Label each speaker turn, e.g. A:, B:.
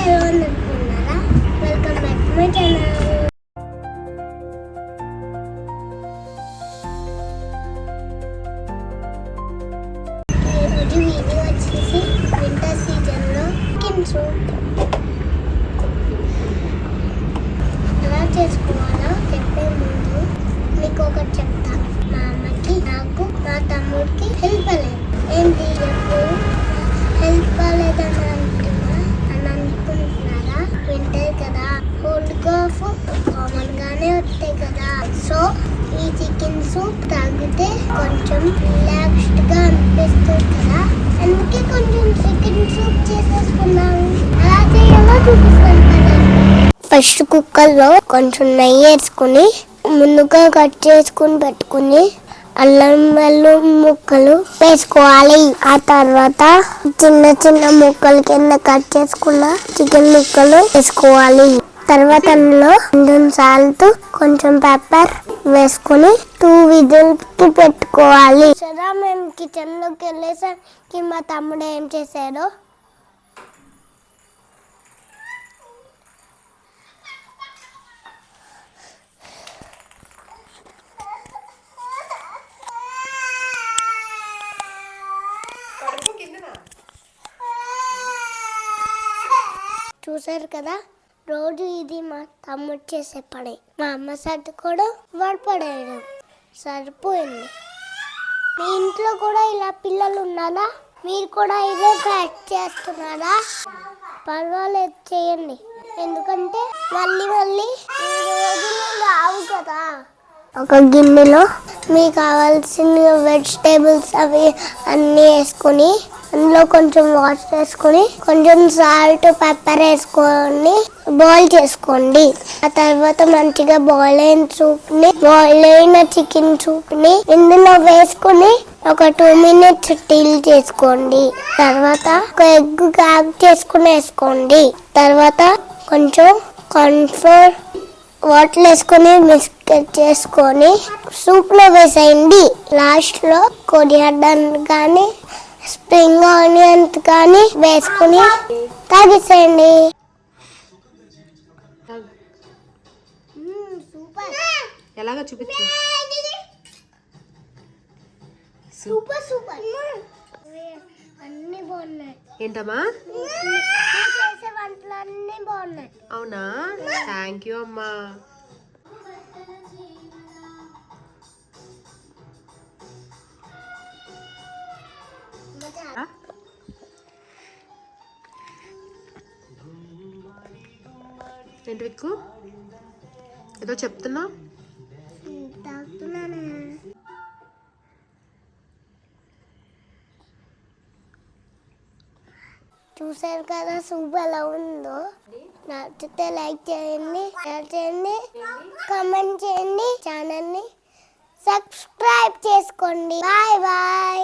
A: Hello అనుకున్నారా? Welcome back to my channel. ఈరోజు video వచ్చేసి వింటర్ సీజన్లో చికెన్ సూప్ ఎలా చేసుకోవాలో చెప్పే ముందు మీకు ఒకటి చెప్తా. మా అమ్మకి, నాకు, మా తమ్ముడికి హెల్ప్ అవ్వలేదు. ఏంటి ఎప్పుడు హెల్ప్ అవ్వలేదని అనుకుంటున్నారా? వింటర్ కదా, కోల్డ్ కాఫ్ కామన్ గానే వస్తాయి కదా. సో ఈ చికెన్ సూప్ తాగితే కొంచెం రిలాక్స్డ్ గా అనిపిస్తుంది కదా, అందుకే కొంచెం చికెన్ సూప్ చేసేసుకున్నాము. ఎలా చేయాలో చూపిస్తాను కదా. ఫస్ట్ కుక్కర్లో కొంచెం నెయ్యి వేసుకుని ముందుగా కట్ చేసుకుని పెట్టుకుని అల్లం వెల్లుల్లి ముక్కలు వేసుకోవాలి. ఆ తర్వాత చిన్న చిన్న ముక్కలు కింద కట్ చేసుకున్న చికెన్ ముక్కలు వేసుకోవాలి. తర్వాత అందులో కొంచెం సాల్ట్, కొంచెం పెప్పర్ వేసుకుని 2 విజిల్స్ కి పెట్టుకోవాలి. సరే, మేము కిచెన్ లోకి వెళ్ళేసరికి మా తమ్ముడు ఏం చేశాడో చూసారు కదా. రోజు ఇది మా తమ్ముడు చేసే పని. మా అమ్మ సర్దుకోవడం, వాడు పడేయడం సరిపోయింది. మీ ఇంట్లో కూడా ఇలా పిల్లలు ఉన్నారా? మీరు కూడా ఇదే ట్రాక్ చేస్తున్నారా? పర్వాలేదు, చేయండి. ఎందుకంటే మళ్ళీ రావు కదా. ఒక గిన్నెలో మీకు కావాల్సిన వెజిటేబుల్స్ అవి అన్నీ వేసుకొని అందులో కొంచెం వాటర్ వేసుకొని కొంచెం సాల్ట్, పెప్పర్ వేసుకొని బాయిల్ చేసుకోండి. ఆ తర్వాత మంచిగా బాయిల్ అయిన చికెన్ సూప్ ని ఇందులో వేసుకొని ఒక 2 minutes స్టీల్ చేసుకోండి. తర్వాత ఒక ఎగ్ క్రాక్ చేసుకుని వేసుకోండి. తర్వాత కొంచెం కార్న్ఫ్లోర్ వాటర్ వేసుకొని మిక్స్ చేసుకొని సూప్ లో వేసేయండి. లాస్ట్ లో కొరియాండర్ కానీ స్ప్రింగ్ ఆనియన్స్ కానీ వేసుకుని తాగేసేయండి.
B: ఎలాగో చూపించు.
A: సూపర్ సూపర్, అన్ని బాగున్నాయి.
B: ఏంటమ్మా?
A: చేసే వంటలు అన్ని బాగున్నాయి.
B: అవునా? థ్యాంక్ యూ అమ్మా. ఏంటి విక్కు ఏదో చెప్తున్నా?
A: చూసారు కదా సూప్ ఎలా ఉందో. నచ్చితే లైక్ చేయండి, షేర్ చేయండి, కామెంట్ చేయండి, ఛానల్ని సబ్స్క్రైబ్ చేసుకోండి. Bye bye.